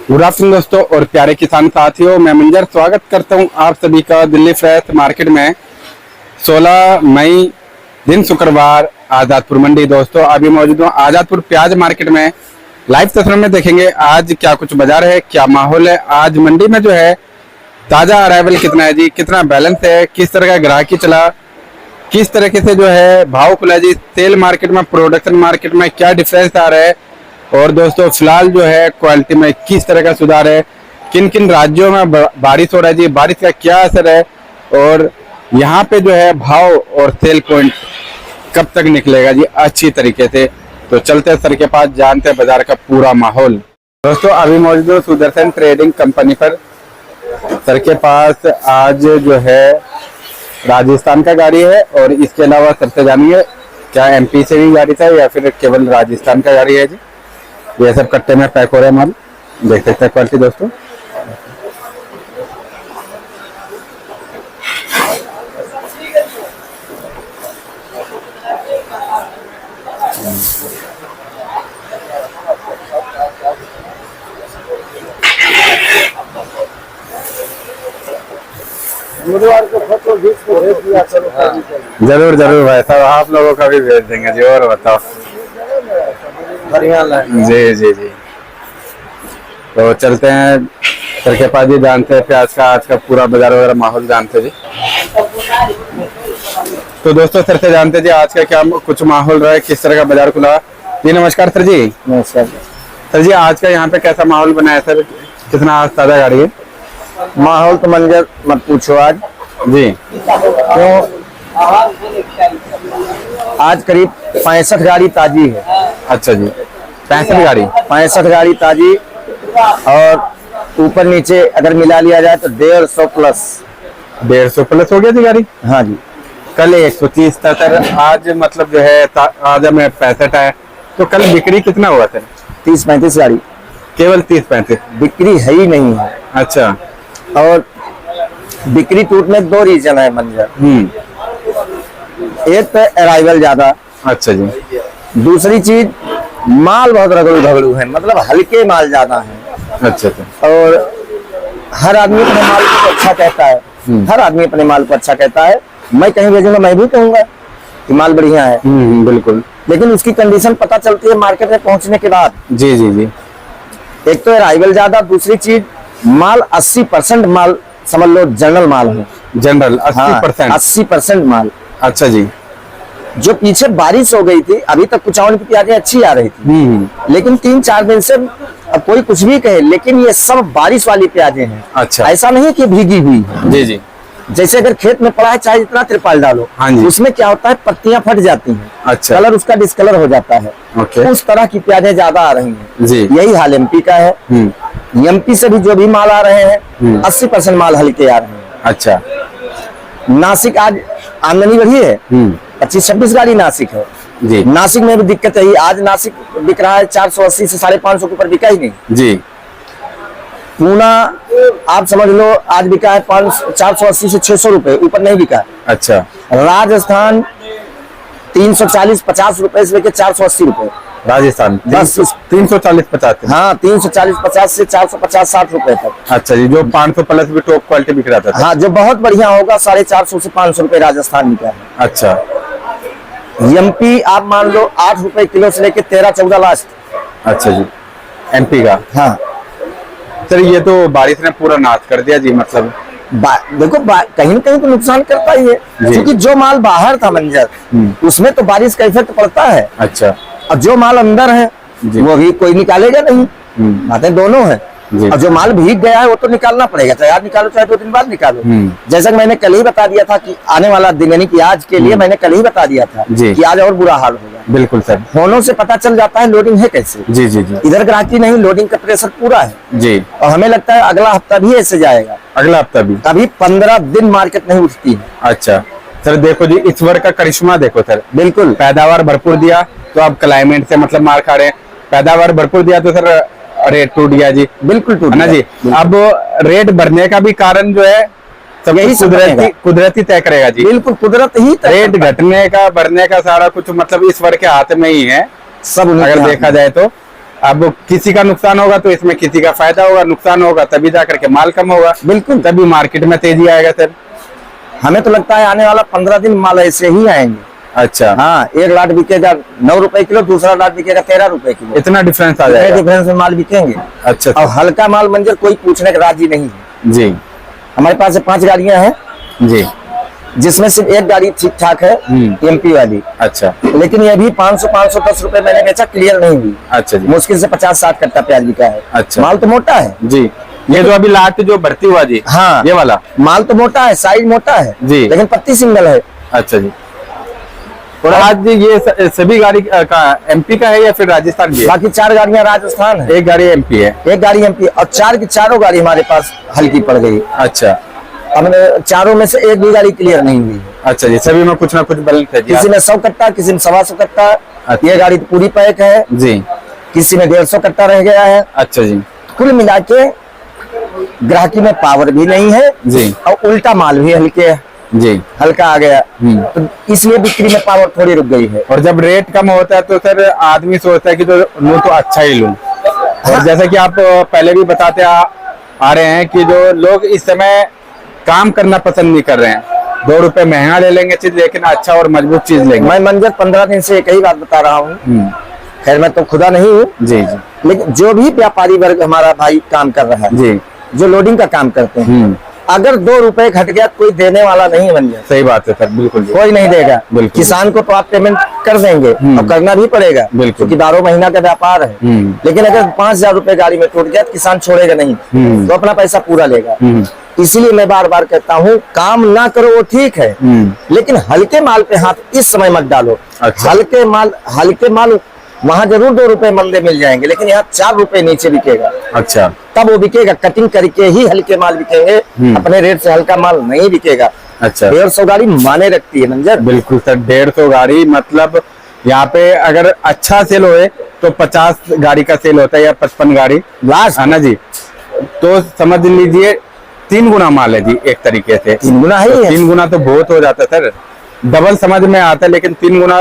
Good afternoon दोस्तों और प्यारे किसान साथियों, मैं मंजर स्वागत करता हूं आप सभी का दिल्ली फ्रेश मार्केट में। 16 मई दिन शुक्रवार आजादपुर मंडी। दोस्तों अभी मौजूद हूं आजादपुर प्याज मार्केट में। लाइव तस्वीर में देखेंगे आज क्या कुछ बाजार है, क्या माहौल है। आज मंडी में जो है ताजा अराइवल कितना है जी, कितना बैलेंस है, किस तरह का ग्राहकी चला, किस तरीके से जो है भाव खुला जी, सेल मार्केट में प्रोडक्शन मार्केट में क्या डिफरेंस आ रहा है, और दोस्तों फिलहाल जो है क्वालिटी में किस तरह का सुधार है, किन किन राज्यों में बारिश हो रहा है जी, बारिश का क्या असर है, और यहाँ पे जो है भाव और सेल पॉइंट कब तक निकलेगा जी अच्छी तरीके से। तो चलते हैं सर के पास, जानते हैं बाजार का पूरा माहौल। दोस्तों अभी मौजूद हूँ सुदर्शन ट्रेडिंग कंपनी पर। सर के पास आज जो है राजस्थान का गाड़ी है, और इसके अलावा सबसे जानिए क्या एमपी से भी गाड़ी था या फिर केवल राजस्थान का गाड़ी है जी। ये सब कट्टे में पैक हो रहे हैं माल, देख सकते हैं क्वालिटी दोस्तों। जरूर जरूर भाई साहब, आप लोगों का भी भेज देंगे जी। और बताओ जी जी जी। तो चलते हैं सर के पास जी, जानते हैं प्याज का आज का पूरा बाजार वगैरह माहौल जानते जी। तो दोस्तों सर से जानते जी आज का क्या कुछ माहौल रहा है, किस तरह का बाजार खुला जी। नमस्कार सर जी। नमस्कार सर जी, आज का यहाँ पे कैसा माहौल बना है सर, कितना आज ताजा गाड़ी है? माहौल तो मंजर मत पूछो आज जी। क्यों, आज करीब 65 गाड़ी ताजी है। अच्छा जी, 65 गाड़ी 65 गाड़ी ताजी, और ऊपर नीचे अगर मिला लिया जाए तो 150 प्लस। 150 प्लस हो गया जी गाड़ी। हाँ जी, कल 130 था सर, आज मतलब जो है आज में 65 है। तो कल बिक्री कितना हुआ सर? 30-35 गाड़ी केवल 30-35 बिक्री है ही नहीं है। अच्छा, और बिक्री टूटने के 2 रीजन है मंजर। एक तो अराइवल ज्यादा, अच्छा जी। दूसरी चीज माल बहुत रगड़ू धगड़ू है, मतलब हल्के माल ज्यादा है। अच्छा अच्छा। और हर आदमी अपने माल को अच्छा कहता है, हर आदमी अपने माल को अच्छा कहता है। मैं कहीं भेजूंगा मैं भी कहूंगा कि माल बढ़िया है। बिल्कुल। लेकिन उसकी कंडीशन पता चलती है मार्केट में पहुंचने के बाद। जी जी जी। एक तो अराइवल ज्यादा, दूसरी चीज माल 80% माल समझ लो जनरल माल है। जनरल 80%? 80% माल। अच्छा जी। जो पीछे बारिश हो गई थी, अभी तक कुचावन की प्याजें अच्छी आ रही थी, लेकिन 3-4 दिन से अब कोई कुछ भी कहे, लेकिन ये सब बारिश वाली प्याजें हैं। अच्छा। ऐसा नहीं कि भीगी हुई है। जी जी। जैसे अगर खेत में पड़ा है, चाहे जितना तिरपाल डालो, हाँ जी, उसमें क्या होता है पत्तियां फट जाती हैं। अच्छा। कलर उसका डिस्कलर हो जाता है। ओके। उस तरह की प्याजें ज्यादा आ रही हैं जी। यही हाल एमपी का है। एमपी से भी जो भी माल आ रहे हैं 80% माल हल्के आ रहे हैं। अच्छा। नासिक आज आमदनी बढ़ी है, 25-26 गाड़ी नासिक है जी। नासिक में भी दिक्कत है। आज नासिक बिक रहा है 480 से 550 के ऊपर, बिका ही नहीं जी। पूना आप समझ लो आज बिका है 480 से 600 रुपए, ऊपर नहीं बिका। अच्छा। राजस्थान 340-50 रुपए से लेकर 480 रुपए। राजस्थान 340-50? हाँ, 340-50 से 450-60 रुपए तक। अच्छा जी। जो 500 प्लस भी टॉप क्वालिटी बिक रहा था? हाँ, जो बहुत बढ़िया होगा 450 से 500 रुपए राजस्थान बिका है। अच्छा। एमपी आप मान लो 8 रुपए किलो से लेकर 13-14 लास्ट। अच्छा जी, एमपी का। हाँ सर, ये तो बारिश ने पूरा नाश कर दिया जी। मतलब देखो कहीं न कहीं तो नुकसान करता ही है, क्योंकि जो माल बाहर था मंजर, उसमें तो बारिश का इफेक्ट पड़ता है। अच्छा। और जो माल अंदर है वो भी कोई निकालेगा नहीं, बातें दोनों हैं। और जो माल भीग गया है वो तो निकालना पड़ेगा, चाहे आज निकालो चाहे 2 दिन बाद निकालो। जैसा कि मैंने कल ही बता दिया था कि आने वाला दिन यानी कि आज के लिए मैंने कल ही बता दिया था कि आज और बुरा हाल होगा। बिल्कुल सर। फोनों से पता चल जाता है लोडिंग है कैसे। जी जी जी। इधर ग्राहकी नहीं, लोडिंग का प्रेशर पूरा है जी। और हमें लगता है अगला हफ्ता भी ऐसे जाएगा। अगला हफ्ता भी? अभी 15 दिन मार्केट नहीं उठती है। अच्छा सर, देखो जी इस वर्ष का करिश्मा देखो सर। बिल्कुल। पैदावार भरपूर दिया तो अब क्लाइमेट से मतलब मार खा रहे हैं। पैदावार भरपूर दिया तो सर रेट टूट गया जी। बिल्कुल टूट ना जी। अब रेट बढ़ने का भी कारण जो है सब यही कुदरती तय करेगा जी। बिल्कुल कुदरत ही। रेट घटने का बढ़ने का सारा कुछ मतलब इस वर्ष के हाथ में ही है सब, अगर देखा जाए तो। अब किसी का नुकसान होगा तो इसमें किसी का फायदा होगा, नुकसान होगा तभी जाकर के माल कम होगा, बिल्कुल, तभी मार्केट में तेजी आएगा सर। हमें तो लगता है आने वाला 15 दिन माल ऐसे ही आएंगे। अच्छा, हाँ, एक लाट बिकेगा 9 रुपए किलो, दूसरा लाट बिकेगा 13 रुपए किलो, इतना डिफरेंस आ जाएगा। डिफरेंस में माल बिकेंगे। अच्छा, और हल्का माल मंजर कोई पूछने का राजी नहीं है जी। हमारे पास 5 गाड़ियां हैं जी, जिसमें सिर्फ एक गाड़ी ठीक ठाक है, एमपी वाली। अच्छा, लेकिन ये भी 500-510 रुपए मैंने बेचा, क्लियर नहीं हुई। अच्छा जी, मुश्किल से 50-60 कट्टा प्याज बिका है। अच्छा, माल तो मोटा है जी। ये जो अभी लाट जो भर्ती हुआ जी, हाँ, ये वाला माल तो मोटा है, साइज मोटा है जी, लेकिन पत्ती सिंगल है। अच्छा जी। और आज ये सभी गाड़ी का एमपी का है या फिर राजस्थान की है? बाकी 4 गाड़ियां राजस्थान है, एक गाड़ी एमपी है, एक गाड़ी एमपी, और 4 की चारों गाड़ी हमारे पास हल्की पड़ गई। अच्छा, हमने चारों में से एक भी गाड़ी क्लियर नहीं हुई। अच्छा जी, सभी में कुछ ना कुछ बैलेंस है जी। किसी में 100 कट्टा, किसी में 125 कट्टा। अच्छा। ये गाड़ी तो पूरी पैक है जी, किसी में 150 कट्टा रह गया है। अच्छा जी, कुल मिला के ग्राहकी में पावर भी नहीं है जी, और उल्टा माल भी हल्के जी, हल्का आ गया, तो इसलिए बिक्री में पावर थोड़ी रुक गई है। और जब रेट कम होता है तो सर आदमी सोचता है कि तो लूं तो अच्छा ही लूं। और जैसा कि आप पहले भी बताते आ रहे हैं कि जो लोग इस समय काम करना पसंद नहीं कर रहे हैं, 2 रुपए महंगा ले लेंगे चीज, लेकिन अच्छा और मजबूत चीज लेंगे। मैं मंजर 15 दिन से एक ही बात बता रहा हूँ। खैर मैं तो खुदा नहीं हूँ जी, जी, लेकिन जो भी व्यापारी वर्ग हमारा भाई काम कर रहा है जी, जो लोडिंग का काम करते हैं, अगर 2 रुपए घट गया कोई देने वाला नहीं बन जाए। सही बात है सर, बिल्कुल जी। कोई नहीं देगा। बिल्कुल। किसान को तो आप पेमेंट कर देंगे और करना भी पड़ेगा, बिल्कुल, क्योंकि 12 महीना का व्यापार है। लेकिन अगर 5,000 रुपए गाड़ी में टूट गया तो किसान छोड़ेगा नहीं, तो अपना पैसा पूरा लेगा। इसीलिए मैं बार बार कहता हूँ, काम ना करो वो ठीक है, लेकिन हल्के माल पे हाथ इस समय मत डालो। अच्छा। हल्के माल वहाँ जरूर 2 रुपए मंदे मिल जाएंगे, लेकिन यहाँ 4 रुपए नीचे बिकेगा। अच्छा, तब वो बिकेगा, कटिंग करके ही हल्के माल बिकेंगे, अपने रेट से हल्का माल नहीं बिकेगा। अच्छा, 150 गाड़ी माने रखती है मंजर। बिल्कुल सर, 150 गाड़ी मतलब यहाँ पे अगर अच्छा सेल होए तो 50 गाड़ी का सेल होता है या 55 गाड़ी लास्ट है ना जी। तो समझ लीजिए 3 गुना माल है जी, एक तरीके से 3 गुना है। 3 गुना तो बहुत हो जाता है सर, डबल समझ में आता है, लेकिन 3 गुना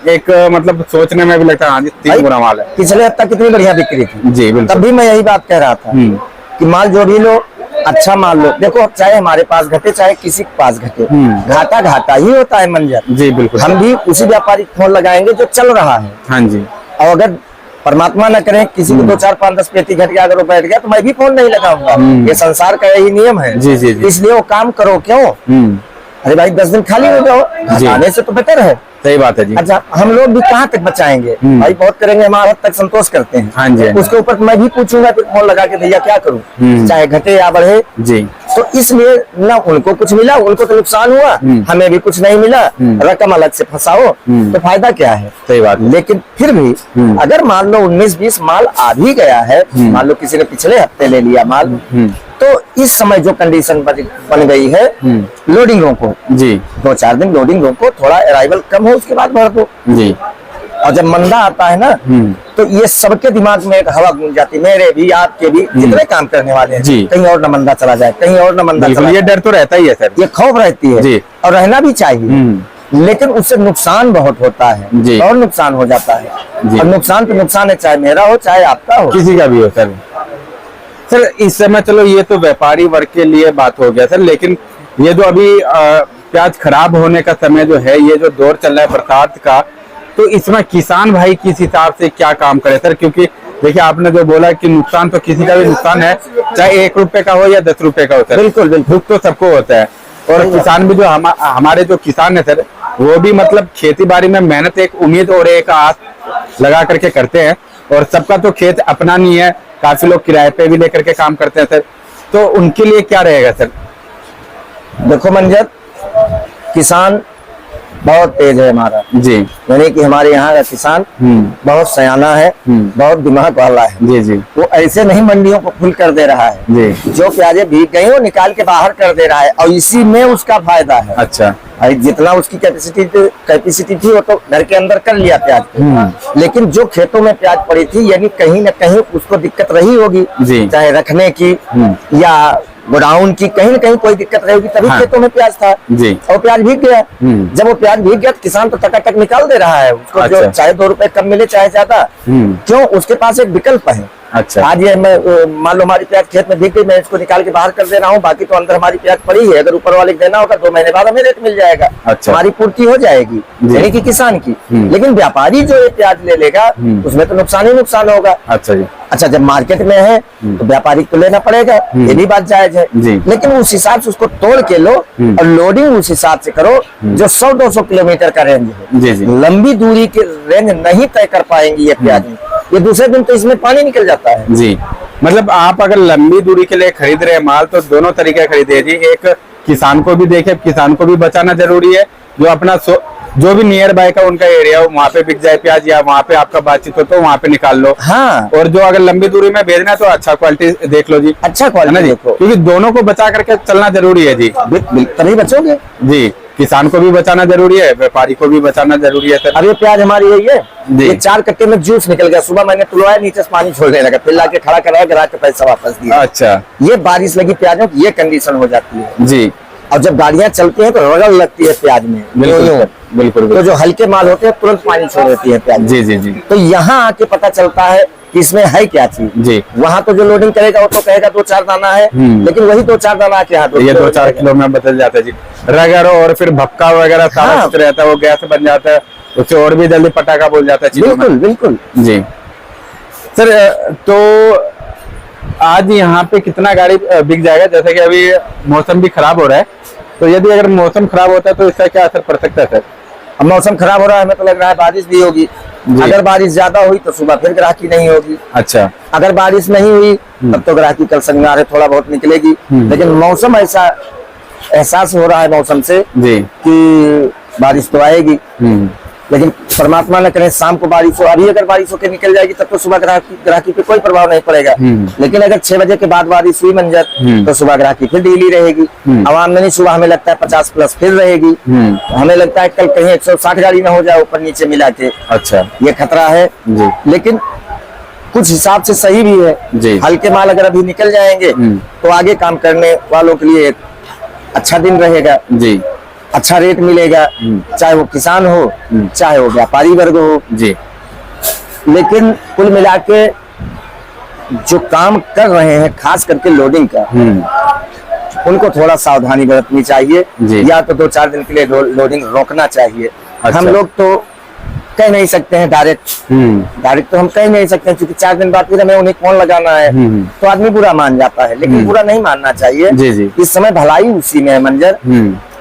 एक मतलब सोचने में भी लगता है हाँ जी 3 गुना माल है। पिछले हफ्ता कितनी बढ़िया बिक्री थी जी, बिल्कुल। तब भी मैं यही बात कह रहा था कि माल जो भी लो अच्छा माल लो। देखो चाहे हमारे पास घटे चाहे किसी के पास घटे, घाटा घाटा ही होता है मंजर। जी, बिल्कुल। हम भी उसी व्यापारी को फोन लगाएंगे जो चल रहा है। हाँ जी। और अगर परमात्मा न करे किसी को 2, 4, 5, 10 पेटी घट गया, अगर वो बैठ गया तो मैं भी फोन नहीं लगाऊंगा। ये संसार का यही नियम है। जी, जी, जी। इसलिए वो काम करो क्यों? अरे भाई 10 दिन खाली हो जाओ, आने से तो बेटर है। सही बात है जी। अच्छा, हम लोग भी कहाँ तक बचाएंगे भाई, बहुत करेंगे, हमारा हद तक संतोष करते हैं। हाँ जी। उसके ऊपर मैं भी पूछूंगा फिर फोन लगा के, भैया क्या करूं, चाहे घटे या बढ़े जी। तो इसलिए ना उनको कुछ मिला, उनको तो नुकसान हुआ, हमें भी कुछ नहीं मिला, रकम अलग से फंसाओ तो फायदा क्या है? सही बात। लेकिन फिर भी अगर मान लो 19-20 माल आ भी गया है, मान लो किसी ने पिछले हफ्ते ले लिया माल, तो इस समय जो कंडीशन बन गई है, लोडिंग रोको जी, 2-4 दिन लोडिंग रोको, थोड़ा अराइवल कम हो उसके बाद भर दो जी। और जब मंदा आता है ना, तो ये सबके दिमाग में एक हवा गूंज जाती है, मेरे भी आपके भी, जितने काम करने वाले हैं, कहीं और न मंदा चला जाए, कहीं और न मंदा चला जाए। ये डर तो रहता ही है सर, ये खौफ रहती है जी। और रहना भी चाहिए, लेकिन उससे नुकसान बहुत होता है जी। और नुकसान हो जाता है जी। और नुकसान तो नुकसान है, चाहे मेरा हो चाहे आपका हो, किसी का भी हो सर। सर इस समय चलो ये तो व्यापारी वर्ग के लिए बात हो गया सर, लेकिन ये जो अभी प्याज खराब होने का समय जो है, ये जो दौर चल रहा है बरसात का, तो इसमें किसान भाई किस हिसाब से क्या काम करे सर? क्योंकि देखिए आपने जो बोला कि नुकसान तो किसी का भी नुकसान है, चाहे 1 रुपए का हो या 10 रुपए का हो सर, बिल्कुल बिल्कुल, दुख तो सबको होता है। और किसान भी जो हमारे जो किसान है सर, वो भी मतलब खेती बाड़ी में मेहनत, एक उम्मीद और एक आस लगा करके करते हैं, और सबका तो खेत अपना नहीं है, काफी लोग किराए पे भी लेकर के काम करते हैं सर, तो उनके लिए क्या रहेगा सर? देखो मंजर, किसान बहुत तेज है हमारा जी, यानी कि हमारे यहाँ का किसान बहुत सयाना है, बहुत दिमाग वाला है जी जी। वो ऐसे नहीं मंडियों को फुल कर दे रहा है जी। जो प्याजे भीग गई वो निकाल के बाहर कर दे रहा है और इसी में उसका फायदा है। अच्छा, जितना उसकी कैपेसिटी थी वो तो घर के अंदर कर लिया प्याज, लेकिन जो खेतों में प्याज पड़ी थी यानी कहीं न कहीं उसको दिक्कत रही होगी, जी। चाहे रखने की या गोडाउन की कहीं ना कहीं कोई दिक्कत रहेगी, तभी हाँ। खेतों में प्याज था जी। और प्याज भीग गया। जब वो प्याज भीग गया तो किसान तो टकाटक निकाल दे रहा है उसको, अच्छा। जो चाहे 2 रुपए कम मिले चाहे ज्यादा, क्यों, उसके पास एक विकल्प है। अच्छा। आज ये मैं मान लो हमारी प्याज खेत में भीग गई, मैं इसको निकाल के बाहर कर दे रहा हूँ, बाकी तो अंदर हमारी प्याज पड़ी है, अगर ऊपर वाले को देना होगा 2 महीने बाद हमें रेट मिल जाएगा। अच्छा। हमारी पूर्ति हो जाएगी, यानी कि किसान की। लेकिन व्यापारी जो ये प्याज ले लेगा उसमें तो नुकसान ही नुकसान होगा। अच्छा जी। अच्छा, जब मार्केट में है तो व्यापारी को लेना पड़ेगा, ये भी बात जायज है, लेकिन उस हिसाब से उसको तोड़ के लो और लोडिंग उस हिसाब से करो जो 100-200 किलोमीटर का रेंज है। जी जी। लंबी दूरी के रेंज नहीं तय कर पाएंगी ये प्याज में, ये दूसरे दिन तो इसमें पानी निकल जाता है। जी, मतलब आप अगर लंबी दूरी के लिए खरीद रहे हैं माल तो दोनों तरीके खरीदे जी। एक किसान को भी देखे, किसान को भी बचाना जरूरी है, जो अपना जो भी नियर बाय का उनका एरिया हो वहाँ पे बिक जाए प्याज, या वहाँ पे आपका बातचीत हो तो वहाँ पे निकाल लो। हाँ। और जो अगर लंबी दूरी में भेजना है तो अच्छा क्वालिटी देख लो जी, अच्छा है ना क्वालिटी जी, देखो, क्योंकि दोनों को बचा करके चलना जरूरी है जी। तभी बचोगे जी, किसान को भी बचाना जरूरी है, व्यापारी को भी बचाना जरूरी है सर। अब ये प्याज हमारी यही है, जी। ये 4 कट्टे में जूस निकल गया, सुबह मैंने तुलवाया, नीचे से पानी छोड़ने लगा, फिर लाके खड़ा कराया, गिरा के पैसा वापस दिया। अच्छा। ये बारिश लगी प्याजों की ये कंडीशन हो जाती है जी। और जब गाड़ियां चलती हैं तो रगड़ लगती है प्याज में, बिल्कुल बिल्कुल। तो जो हल्के माल होते हैं तुरंत पानी छोड़ देती है प्याज। जी जी जी। तो यहाँ आके पता चलता है कि इसमें है क्या चीज। जी। वहाँ तो जो लोडिंग करेगा वो तो कहेगा 2-4 दाना है, लेकिन वही 2-4 दाना आके यहाँ ये 2-4 किलो में बदल जाता है जी। रगड़ और फिर भपका वगैरह सारा हाँ। कुछ रहता है, वो गैस बन जाता है, उससे और भी जल्दी पटाखा बोल जाता है चीजों में। बिल्कुल बिल्कुल। जी सर, तो आज यहाँ पे कितना गाड़ी बिक जाएगा? जैसे कि अभी मौसम भी खराब हो रहा है, तो यदि अगर मौसम खराब होता है तो इसका क्या असर पड़ सकता है सर? अब मौसम खराब हो रहा है, हमें तो लग रहा है बारिश भी होगी। अगर बारिश ज्यादा हुई तो सुबह फिर ग्राहकी नहीं होगी। अच्छा। अगर बारिश नहीं हुई तब तो ग्राहकी कल शनिवार है थोड़ा बहुत निकलेगी। लेकिन मौसम ऐसा एहसास हो रहा है मौसम से जी कि बारिश तो आएगी, लेकिन परमात्मा न करे शाम को बारिश हो। अभी अगर बारिश होकर निकल जाएगी तब तो सुबह ग्राहकी पे कोई प्रभाव नहीं पड़ेगा। लेकिन अगर 6 बजे के बाद बारिश हुई मंजर तो सुबह ग्राहकी फिर ढीली रहेगी। अब आमदनी सुबह हमें लगता है 50+ फिर रहेगी। तो हमें लगता है कल कहीं 160 गाड़ी ना हो जाए ऊपर नीचे मिला के। अच्छा। ये खतरा है जी। लेकिन कुछ हिसाब से सही भी है जी। हल्के माल अगर अभी निकल जाएंगे तो आगे काम करने वालों के लिए एक अच्छा दिन रहेगा जी। अच्छा रेट मिलेगा, चाहे वो किसान हो चाहे वो व्यापारी वर्ग हो जी। लेकिन कुल मिला के जो काम कर रहे हैं खास करके लोडिंग का उनको थोड़ा सावधानी बरतनी चाहिए, या तो 2-4 दिन के लिए लोडिंग रोकना चाहिए। अच्छा। हम लोग तो कह नहीं सकते हैं डायरेक्ट तो हम कह नहीं सकते हैं, क्योंकि 4 दिन बाद फिर हमें उन्हें कौन लगाना है तो आदमी बुरा मान जाता है, लेकिन बुरा नहीं मानना चाहिए। जी जी। इस समय भलाई उसी में है मंजर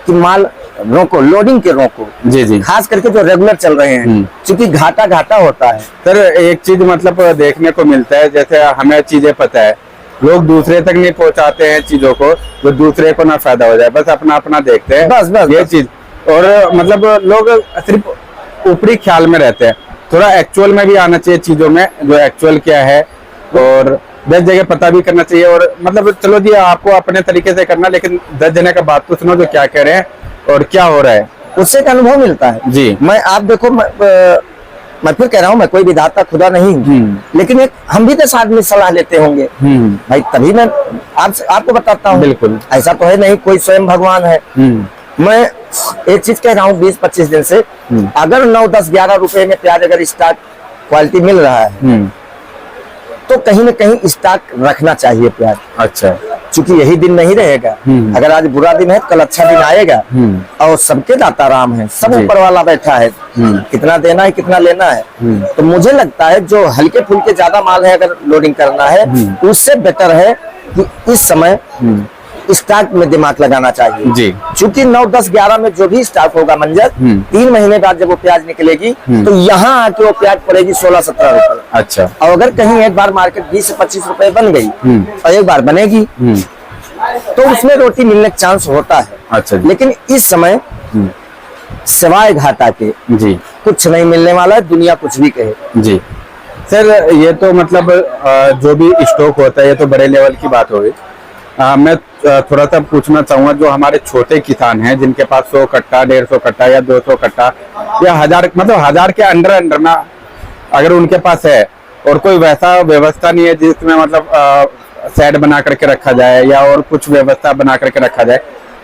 कि माल रोको, लोडिंग के रोको। जी जी। खास करके जो रेगुलर चल रहे हैं, क्योंकि घाटा होता है। सर एक चीज मतलब देखने को मिलता है, जैसे हमें चीजें पता है, लोग दूसरे तक नहीं पहुंचाते हैं चीजों को, तो दूसरे को ना फायदा हो जाए, बस अपना अपना देखते हैं, बस ये चीज। और मतलब लोग सिर्फ ऊपरी ख्याल में रहते हैं, थोड़ा एक्चुअल में भी आना चाहिए चीजों में, जो एक्चुअल क्या है, और 10 जगह पता भी करना चाहिए। और मतलब चलो जी आपको अपने तरीके से करना, लेकिन 10 जने का बात तो सुनो जो क्या कह रहे हैं और क्या हो रहा है, उससे एक अनुभव मिलता है जी। मैं आप देखो मैं फिर कह रहा हूँ मैं कोई विधाता खुदा नहीं हूँ, लेकिन एक हम भी 10 आदमी सलाह लेते होंगे भाई, तभी मैं आपको बताता हूँ। बिल्कुल। ऐसा तो है नहीं कोई स्वयं भगवान है। मैं एक चीज कह रहा हूँ 20-25 दिन से, अगर 9-10-11 रुपए में प्याज अगर स्टॉक क्वालिटी मिल रहा है तो कहीं न कहीं स्टॉक रखना चाहिए प्याज। अच्छा। क्योंकि यही दिन नहीं रहेगा, अगर आज बुरा दिन है कल अच्छा दिन आएगा, और सबके दाता राम है, सब ऊपर वाला बैठा है, कितना देना है कितना लेना है। तो मुझे लगता है जो हल्के फुल्के ज्यादा माल है अगर लोडिंग करना है, उससे बेटर है कि इस समय स्टॉक में दिमाग लगाना चाहिए जी। क्योंकि 9-10-11 में जो भी स्टॉक होगा मंजर, 3 महीने बाद जब वो प्याज निकलेगी तो यहाँ आके वो प्याज पड़ेगी 16-17 रुपए। अच्छा। और अगर कहीं एक बार मार्केट 20 से 25 रुपए बन गई और एक बार बनेगी तो उसमें रोटी मिलने का चांस होता है। अच्छा जी। लेकिन इस समय सिवाय घाटा के जी कुछ नहीं मिलने वाला है, दुनिया कुछ भी कहे। जी सर, ये तो मतलब जो भी स्टॉक होता है ये तो बड़े लेवल की बात हो गई। मैं थोड़ा सा पूछना चाहूंगा, जो हमारे छोटे किसान हैं जिनके पास 100 कट्टा 150 कट्टा या 200 कट्टा या 1000 मतलब 1000 के अंडर ना अगर उनके पास है, और कोई वैसा व्यवस्था नहीं है जिसमें मतलब शेड बना करके रखा जाए या और कुछ व्यवस्था बना करके रखा जाए,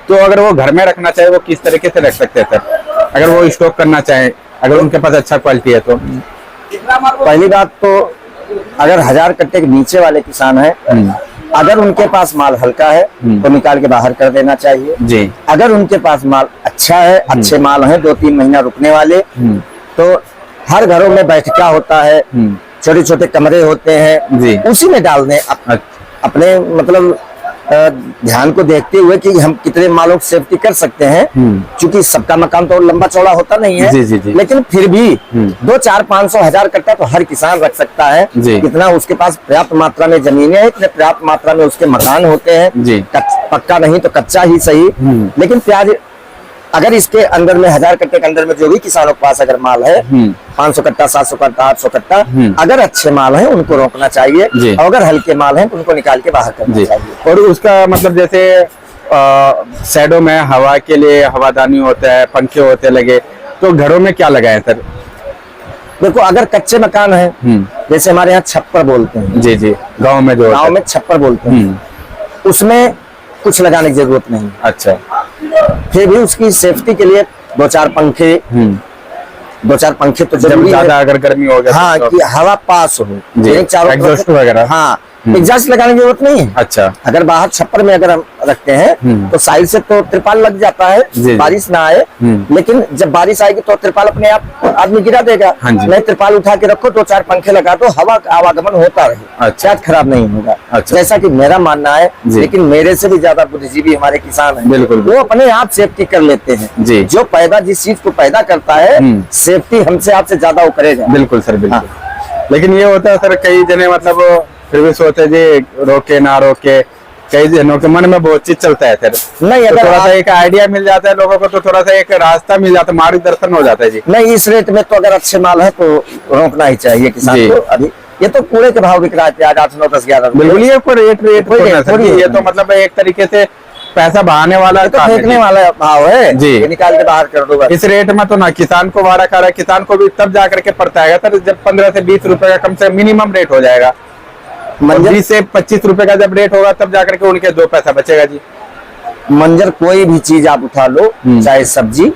तो अगर वो घर में रखना चाहे वो किस तरीके से रख सकते हैं सर, अगर वो स्टॉक करना चाहे, अगर उनके पास अच्छा क्वालिटी है तो? पहली बात तो अगर 1000 कट्टे के नीचे वाले किसान हैं, अगर उनके पास माल हल्का है तो निकाल के बाहर कर देना चाहिए जी। अगर उनके पास माल अच्छा है, अच्छे माल हैं 2-3 महीना रुकने वाले, तो हर घरों में बैठका होता है, छोटे छोटे कमरे होते हैं जी। उसी में डाल दें अपने मतलब ध्यान को देखते हुए कि हम कितने मालों की सेफ्टी कर सकते हैं, क्योंकि सबका मकान तो लंबा चौड़ा होता नहीं है। जी, जी, जी। लेकिन फिर भी 2-4-500-1000 कट्टा तो हर किसान रख सकता है, इतना उसके पास पर्याप्त मात्रा में जमीनें हैं, इतने पर्याप्त मात्रा में उसके मकान होते हैं, पक्का नहीं तो कच्चा ही सही। लेकिन प्याज अगर इसके अंदर में 1000 कट्टे के अंदर में जो भी किसानों के पास अगर माल है 500 कट्टा, 700 कट्टा, 800 कट्टा, अगर अच्छे माल हैं उनको रोकना चाहिए, और अगर हल्के माल हैं तो उनको निकाल के बाहर करना चाहिए। और उसका मतलब जैसे शैडो में हवा के लिए हवादानी होता है, पंखे होते लगे, तो घरों में क्या लगाए सर? देखो अगर कच्चे मकान है, जैसे हमारे यहाँ छप्पर बोलते हैं, जी जी, गाँव में जो गाँव में छप्पर बोलते हैं, उसमें कुछ लगाने की जरूरत नहीं। अच्छा। फिर भी उसकी सेफ्टी के लिए 2-4 पंखे, 2-4 पंखे तो जरूरी है, ज्यादा अगर गर्मी हो गया हाँ, कि हवा पास हो, चारों एग्जॉस्ट वगैरह। हाँ, एग्जॉस्ट लगाने की जरूरत नहीं है। अच्छा। अगर बाहर छप्पर में अगर हम रखते हैं तो साइड से तो त्रिपाल लग जाता है, बारिश ना आए, लेकिन जब बारिश आएगी तो त्रिपाल अपने आप आदमी गिरा देगा। नहीं, त्रिपाल उठा के रखो, 2-4 पंखे लगा दो, हवा का आवागमन होता रहे, अच्छा, खराब नहीं होगा। अच्छा। जैसा कि मेरा मानना है, लेकिन मेरे से भी ज्यादा बुद्धिजीवी हमारे किसान हैं, बिल्कुल, वो अपने आप सेफ्टी कर लेते हैं। जो पैदा जिस चीज को पैदा करता है, सेफ्टी हमसे आपसे ज्यादा वो करेगा। बिल्कुल सर, बिल्कुल। लेकिन ये होता है सर, कई जने मतलब फिर भी सोचते जी रोके ना रोके, कई जनों के मन में बहुत चीज चलता है सर। नहीं, अगर थोड़ा सा एक आइडिया मिल जाता है लोगों को तो थोड़ा सा एक रास्ता मिल जाता है, मार्गदर्शन हो जाता है जी। नहीं, इस रेट में तो अगर अच्छे माल है तो रोकना ही चाहिए किसान को। अभी ये तो पूरे के भाव बिक रहा है प्याज 8, 9, 10, 11। बिल्कुल, ये ये तो मतलब एक तरीके से पैसा बहाने वाला, तो फेंकने वाला भाव है जी, निकाल के बाहर कर दो। इस रेट में तो ना किसान को वारा खा रहा है, किसान को भी तब जाकर के पड़ता है सर जब 15 से 20 रुपए का कम से मिनिमम रेट हो जाएगा। 20 से 25 रुपए का जब रेट होगा तब जाकर के उनके 2 पैसा बचेगा जी। मंजर कोई भी चीज आप उठा लो, चाहे सब्जी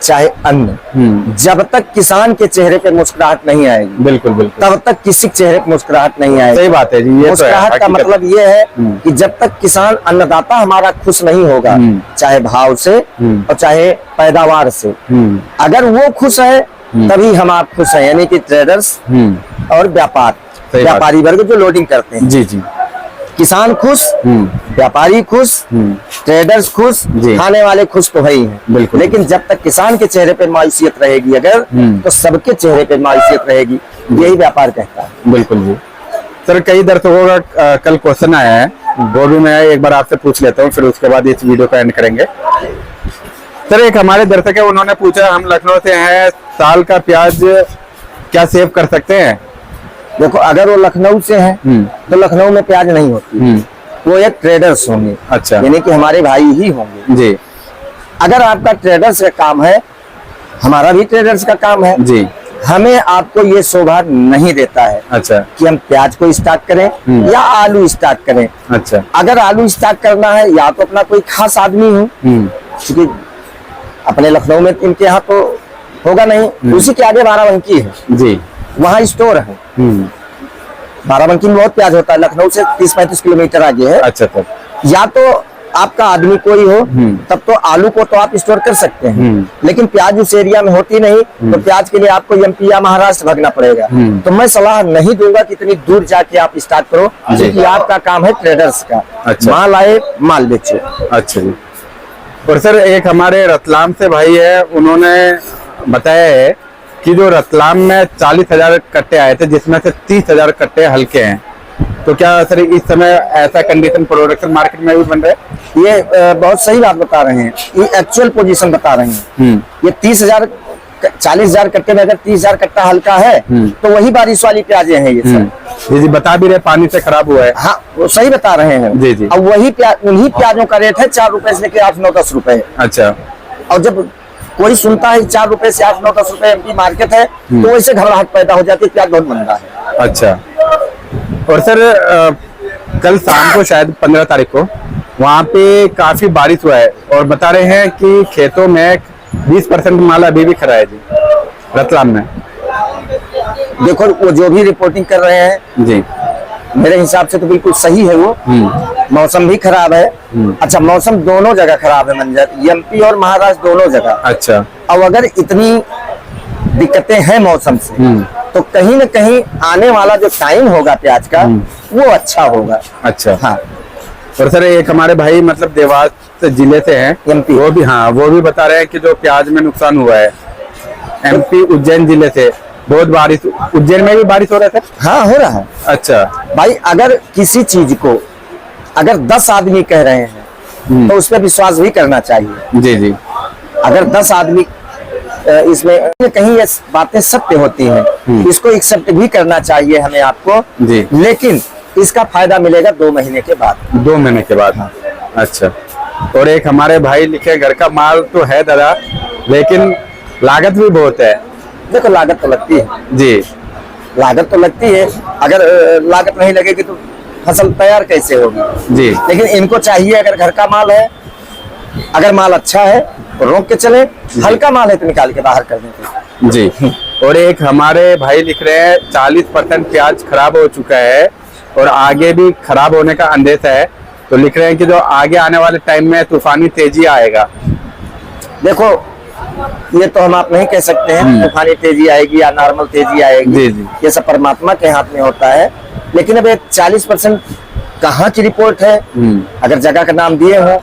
चाहे अन्न, जब तक किसान के चेहरे पे मुस्कुराहट नहीं आएगी, बिल्कुल बिल्कुल, तब तक किसी के चेहरे पे मुस्कुराहट नहीं आएगी। सही बात है जी। ये मुस्कुराहट का मतलब ये है कि जब तक किसान अन्नदाता हमारा खुश नहीं होगा, चाहे भाव से और चाहे पैदावार से, अगर वो खुश है तभी हम आप खुश हैं, यानी कि ट्रेडर्स और व्यापारी वर्ग जो लोडिंग करते हैं। जी जी। किसान खुश, व्यापारी खुश, ट्रेडर्स खुश, खाने वाले खुश तो है ही हैं। बिल्कुल। लेकिन जब तक किसान के चेहरे पे मायूसियत रहेगी अगर, तो सबके चेहरे पे मायूसियत रहेगी, यही व्यापार कहता है। बिल्कुल जी। सर, कई दर्शकों का कल क्वेश्चन आया है, वो भी मैं एक बार आपसे पूछ लेता हूँ, फिर उसके बाद इस वीडियो को एंड करेंगे। सर, एक हमारे दर्शक है, उन्होंने पूछा, हम लखनऊ से हैं, साल का प्याज क्या सेव कर सकते हैं? देखो, अगर वो लखनऊ से हैं तो लखनऊ में प्याज नहीं होती, वो एक ट्रेडर्स होंगे। अच्छा। यानी कि हमारे भाई ही होंगे जी। अगर आपका ट्रेडर्स का काम है, हमारा भी ट्रेडर्स का काम है जी, हमें आपको ये शोभा नहीं देता है अच्छा कि हम प्याज को स्टार्ट करें या आलू स्टार्ट करें। अच्छा। अगर आलू स्टार्ट करना है, या तो अपना कोई खास आदमी हो, क्योंकि अपने लखनऊ में इनके यहाँ तो होगा नहीं, उसी के आगे बाराबंकी है जी, वहाँ स्टोर है। बाराबंकी में बहुत प्याज होता है, लखनऊ से 30-35 किलोमीटर आगे है। अच्छा। तब या तो आपका आदमी कोई हो, तब तो आलू को तो आप स्टोर कर सकते हैं, लेकिन प्याज उस एरिया में होती नहीं, तो प्याज के लिए आपको एमपी या महाराष्ट्र भागना पड़ेगा। तो मैं सलाह नहीं दूंगा कि इतनी दूर जाके आप स्टार्ट करो, क्योंकि आपका काम है ट्रेडर्स का। अच्छा। माल आए, माल बेचो। अच्छा जी। और सर, एक हमारे रतलाम से भाई है, उन्होंने बताया है कि जो रतलाम में 40,000 कट्टे आए थे, जिसमें से 30,000 कट्टे हल्के हैं, तो क्या सर इस समय ऐसा कंडीशन प्रोडक्शन मार्केट में भी बन रहा है? ये बहुत सही बात बता रहे हैं, ये एक्चुअल पोजीशन बता रहे हैं। ये 40,000 कट्टे में अगर 30,000 कट्टा हल्का है तो वही बारिश वाली प्याजे हैं ये सर। जी जी, बता भी रहे पानी से खराब हुआ है। हाँ, वो सही बता रहे हैं जी जी। अब वही उन्हीं प्याजों का रेट है 4 रुपए से लेकर 8-9-10 रुपए। अच्छा। और जब कोई सुनता है 4 रुपए से 8-9-10 रुपए एमपी मार्केट है, तो वैसे घबराहट पैदा हो जाती है, प्याज बहुत महंगा है। अच्छा। और सर, कल शाम को शायद 15 तारीख को वहाँ पे काफी बारिश हुआ है और बता रहे हैं कि खेतों में 20% माल अभी भी खड़ा है जी रतलाम में। देखो वो जो भी रिपोर्टिंग कर रहे हैं जी मेरे हिसाब से तो बिल्कुल सही है वो। मौसम भी खराब है। अच्छा, मौसम दोनों जगह खराब है मंजर, एमपी और महाराष्ट्र दोनों जगह। अच्छा। अब अगर इतनी दिक्कतें हैं मौसम से तो कहीं न कहीं आने वाला जो टाइम होगा प्याज का वो अच्छा होगा। अच्छा। हाँ। और सर एक हमारे भाई मतलब देवास जिले से हैं एमपी, वो भी, हाँ वो भी बता रहे हैं कि जो प्याज में नुकसान हुआ है एमपी उज्जैन जिले से बहुत बारिश, उज्जैन में भी बारिश हो रहा है। हाँ हो रहा है। अच्छा भाई, अगर किसी चीज को अगर 10 आदमी कह रहे हैं तो उस पर विश्वास भी करना चाहिए। जी जी। अगर 10 आदमी इसमें कहीं ये बातें सत्य होती हैं, इसको एक्सेप्ट भी करना चाहिए हमें आपको जी। लेकिन इसका फायदा मिलेगा 2 महीने के बाद। 2 महीने के बाद। हाँ। अच्छा। और एक हमारे भाई लिखे घर का माल तो है दादा लेकिन लागत भी बहुत है। देखो लागत तो लगती है जी, लागत तो लगती है। अगर लागत नहीं लगेगी तो फसल तैयार कैसे होगी जी। लेकिन इनको चाहिए अगर घर का माल है, अगर माल अच्छा है तो रोक के चले, हल्का माल है तो निकाल के बाहर कर देते जी। और एक हमारे भाई लिख रहे हैं 40% प्याज खराब हो चुका है और आगे भी खराब होने का अंदेशा है, तो लिख रहे हैं कि जो आगे आने वाले टाइम में तूफानी तेजी आएगा। देखो ये तो हम आप नहीं कह सकते हैं तूफानी तेजी आएगी या नॉर्मल तेजी आएगी। जी जी। ये सब परमात्मा के हाथ में होता है। लेकिन अब 40% कहाँ की रिपोर्ट है, अगर जगह का नाम दिए हो,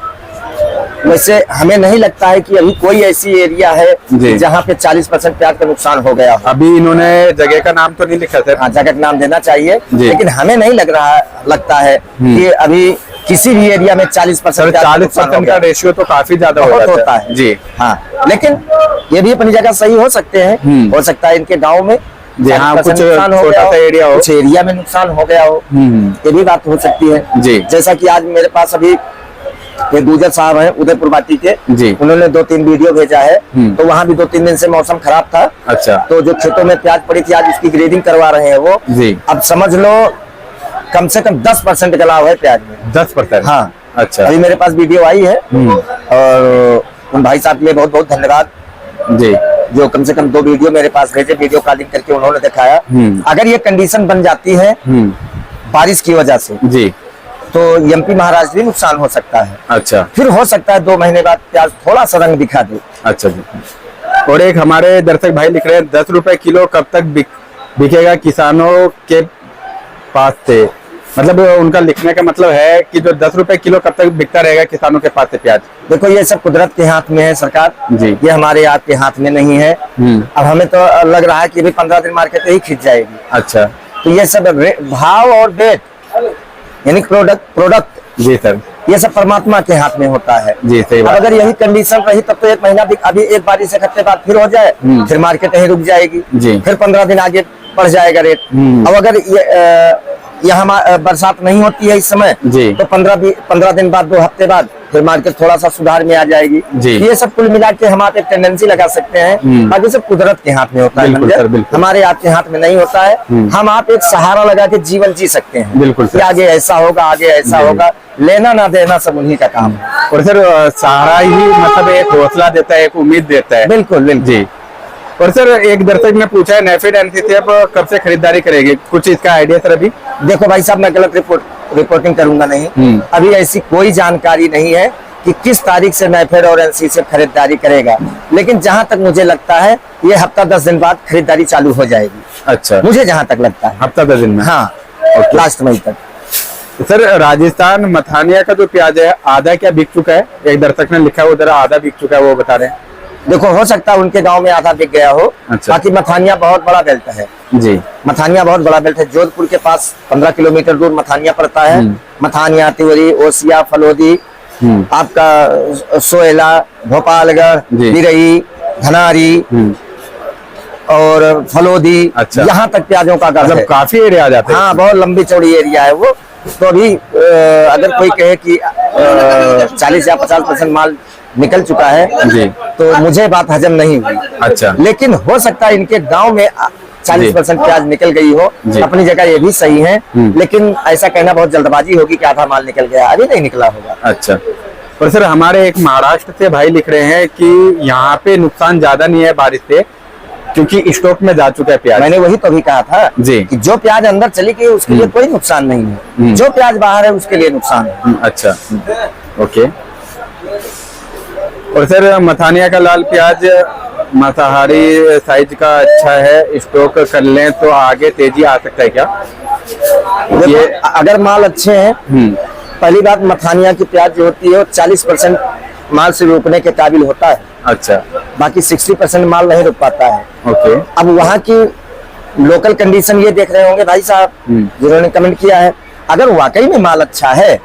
वैसे हमें नहीं लगता है कि अभी कोई ऐसी एरिया है जहाँ पे 40% प्याज का नुकसान हो गया हो। अभी इन्होंने जगह का नाम तो नहीं लिखा सर। हाँ, जगह का नाम देना चाहिए लेकिन हमें नहीं लगता है कि अभी किसी भी एरिया में 40% 40% का रेशियो तो काफी ज्यादा होता है जी। हाँ, लेकिन ये भी अपनी जगह सही हो सकते हैं। हो सकता है इनके गांव में हाँ, कुछ छोटा सा एरिया हो, कुछ एरिया में नुकसान हो गया हो, ये भी बात हो सकती है जी। जैसा कि आज मेरे पास अभी एक गुजर साहब हैं उदयपुर बाटी के जी, उन्होंने 2-3 वीडियो भेजा है तो वहाँ भी 2-3 दिन से मौसम खराब था। अच्छा। तो जो खेतों में प्याज पड़ी थी आज उसकी ग्रेडिंग करवा रहे हैं वो जी। अब समझ लो कम से कम 10% गला हुआ है प्याज में। 10%? हाँ। अच्छा। अभी मेरे पास वीडियो आई है और उन भाई साहब के लिए बहुत बहुत धन्यवाद जी, जो कम से कम 2 वीडियो मेरे पास भेजे, वीडियो कॉलिंग करके उन्होंने दिखाया। अगर ये कंडीशन बन जाती है बारिश की वजह से जी तो एमपी महाराष्ट्र भी नुकसान हो सकता है। अच्छा। फिर हो सकता है 2 महीने बाद प्याज थोड़ा सा रंग दिखा दे। अच्छा जी। और एक हमारे दर्शक भाई लिख रहे हैं 10 रुपए किलो कब तक बिकेगा किसानों के पास से, मतलब उनका लिखने का मतलब है कि जो 10 रुपए किलो कब तक बिकता रहेगा किसानों के पास से प्याज। देखो ये सब कुदरत के हाथ में है सरकार जी, ये हमारे आपके हाथ में नहीं है। अब हमें तो लग रहा है कि अभी 15 दिन मार्केट ही खिंच जाएगी। अच्छा। तो ये सब भाव और रेट यानी प्रोडक्ट जी सर, ये सब परमात्मा के हाथ में होता है जी सही बात। अगर यही कंडीशन रही तब तो 1 महीना भी, अभी एक बारिश एक हफ्ते बाद फिर हो जाए फिर मार्केट यहीं रुक जाएगी जी, फिर 15 दिन आगे बढ़ जाएगा रेट। अब अगर यहाँ बरसात नहीं होती है इस समय जी, तो 15 दिन बाद 2 हफ्ते बाद फिर मार्केट थोड़ा सा सुधार में आ जाएगी जी। ये सब कुल मिला के हम आप एक टेंडेंसी लगा सकते हैं, बाकी सब कुदरत के हाथ में होता है। बिल्कुल सर, बिल्कुल। हमारे आपके हाथ में नहीं होता है। हम आप एक सहारा लगा के जीवन जी सकते हैं। बिल्कुल सर। आगे ऐसा होगा, आगे ऐसा होगा, लेना ना देना सब उन्हीं का काम है। और सर सहारा ही मतलब एक हौसला देता है, एक उम्मीद देता है। बिल्कुल बिल्कुल जी। और सर एक दर्शक ने पूछा है नेफेड एनसीसी अब कब से खरीदारी करेगी, कुछ इसका आइडिया सर अभी? देखो भाई साहब, मैं गलत रिपोर्टिंग करूंगा नहीं। अभी ऐसी कोई जानकारी नहीं है कि किस तारीख से नेफेड और एनसीसी खरीदारी करेगा, लेकिन जहां तक मुझे लगता है ये हफ्ता 10 दिन बाद खरीदारी चालू हो जाएगी। अच्छा, मुझे जहां तक लगता है हफ्ता 10 दिन में? हाँ, लास्ट मई तक। सर राजस्थान मथानिया का जो प्याज है आधा क्या बिक चुका है? एक दर्शक ने लिखा है उधर आधा बिक चुका है, वो बता रहे हैं। देखो हो सकता है उनके गांव में आधा बिक गया हो। अच्छा। बाकी मथानिया बहुत बड़ा बेल्ट है जी, मथानिया बहुत बड़ा बेल्ट है। जोधपुर के पास 15 किलोमीटर दूर मथानिया पड़ता है। मथानिया, तिवरी, ओसिया, फलोदी, आपका सोयला, भोपालगढ़, बिरई, धनारी और फलोदी। अच्छा। यहाँ तक प्याजों का गढ़ है। काफी एरिया आ जाता है। हाँ, बहुत लंबी चौड़ी एरिया है वो। तो अभी अगर कोई कहे कि 40 या 50% माल निकल चुका है जी, तो मुझे बात हजम नहीं हुई। अच्छा। लेकिन हो सकता है इनके गांव में 40% प्याज निकल गई हो, जी। अपनी जगह ये भी सही है, लेकिन ऐसा कहना बहुत जल्दबाजी होगी कि आधा माल निकल गया, अभी नहीं निकला होगा। अच्छा। और सर हमारे एक महाराष्ट्र से भाई लिख रहे हैं कि यहाँ पे नुकसान ज्यादा नहीं है बारिश से, क्योंकि स्टॉक में जा चुका है प्याज। मैंने वही तो भी कहा था जी। कि जो प्याज अंदर चली गई उसके लिए कोई नुकसान नहीं है, जो प्याज बाहर है उसके लिए नुकसान है। अच्छा, ओके। और सर मथानिया का लाल प्याज मांसाहारी साइज का अच्छा है, स्टॉक कर लें तो आगे तेजी आ सकता है क्या? देखो, अगर माल अच्छे हैं, पहली बात मथानिया की प्याज जो होती है वो 40% माल से रोकने के काबिल होता है। अच्छा, बाकी 60% माल नहीं रोक पाता है। ओके। अब अब वहाँ की लोकल कंडीशन ये देख रहे होंगे भाई साहब जिन्होंने कमेंट किया है, अगर वाकई में माल अच्छा है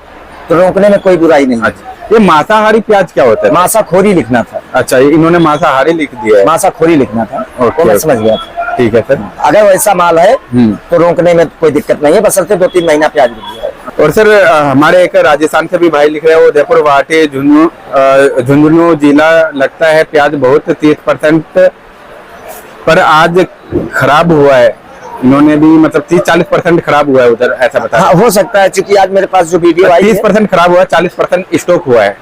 तो रोकने में कोई बुराई नहीं। अच्छा, ये मांसाहारी प्याज क्या होता है? मांसाखोरी लिखना था। अच्छा, इन्होंने मांसाहारी लिख दिया है। मांसाखोरी लिखना था, ओके, वो मैं ओके। समझ गया था। ठीक है सर। अगर वैसा माल है तो रोकने में कोई दिक्कत नहीं है, बशर्ते 2-3 महीना प्याज रुक जाए। और सर हमारे एक राजस्थान से भी भाई लिख रहे हैं, उदयपुर वाटी झुंझुनू जिला लगता है प्याज बहुत 30% पर आज खराब हुआ है। इन्होंने भी मतलब 30-40% खराब हुआ है उधर, ऐसा बताया। हाँ, हो सकता है, क्योंकि आज मेरे पास जो वीडियो आई है 30% खराब हुआ है, 40% स्टॉक हुआ है।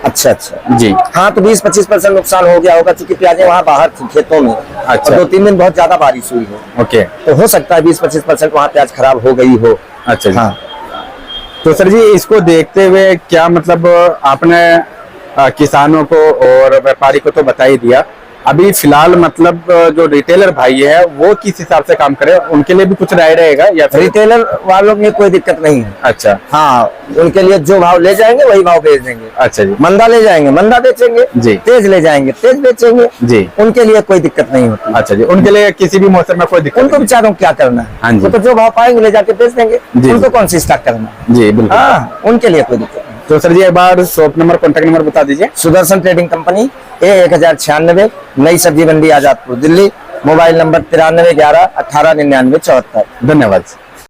अच्छा अच्छा जी। हाँ, तो 20-25% नुकसान हो गया होगा, क्योंकि प्याजें वहाँ बाहर थी खेतों में। अच्छा। और 2-3 दिन बहुत ज्यादा बारिश हुई है, ओके, तो हो सकता है 20-25% वहाँ प्याज खराब हो गई हो। अच्छा जी। हाँ, तो सर जी इसको देखते हुए क्या मतलब आपने किसानों को और व्यापारी को तो बता ही दिया, अभी फिलहाल मतलब जो रिटेलर भाई है वो किस हिसाब से काम करे, उनके लिए भी कुछ राय रहेगा या फिर? रिटेलर वालों में कोई दिक्कत नहीं है। अच्छा, हाँ, उनके लिए जो भाव ले जाएंगे वही भाव बेच देंगे। अच्छा जी। मंदा ले जाएंगे मंदा बेचेंगे जी। तेज ले जाएंगे तेज बेचेंगे जी। उनके लिए कोई दिक्कत नहीं होती। अच्छा जी, उनके लिए किसी भी मौसम में कोई दिक्कत उनको नहीं। बेचारों को क्या करना हाँ है, जी। वो तो जो भाव पाएंगे ले जाके बेच देंगे, जी, उनको जी। कौन सी स्टॉक करना है। जी बिल्कुल। हाँ, उनके लिए कोई दिक्कत नहीं। तो सर जी एक बार शॉप नंबर, कॉन्टैक्ट नंबर बता दीजिए। सुदर्शन ट्रेडिंग कंपनी, A1096, नई सब्जी मंडी, आजादपुर, दिल्ली। Mobile number 93 11 18 99 74। धन्यवाद।